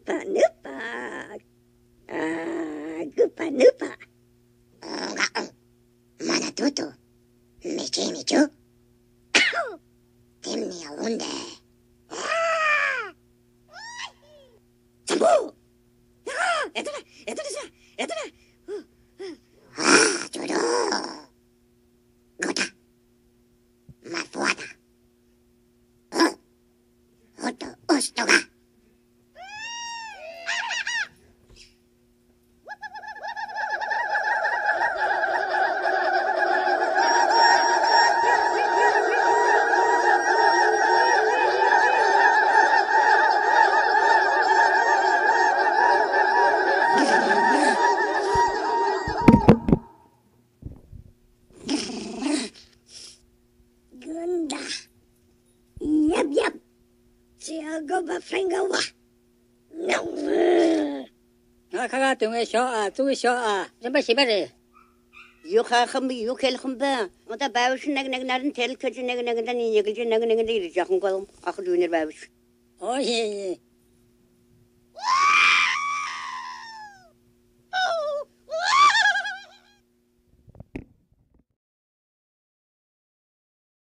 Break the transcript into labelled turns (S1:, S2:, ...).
S1: pa nu pa. Gupa nu pa.
S2: Mana tutu. Michi michu. Timni aunde.
S1: Sambu. Eto na sa.
S2: Jodo. Gota. Mafuata. Hoto ostoga.
S1: Gunda. Yap. Siago ba frenga wa. No.
S3: Kaga tunga sho a, tu sho a. Zamba shibare.
S4: Yuha khambi yukel khamba. Ota bawish nag narin tel kach nag dan yegil nag dir jakhun kolum. Akhdunir bawish.
S3: Oh ye.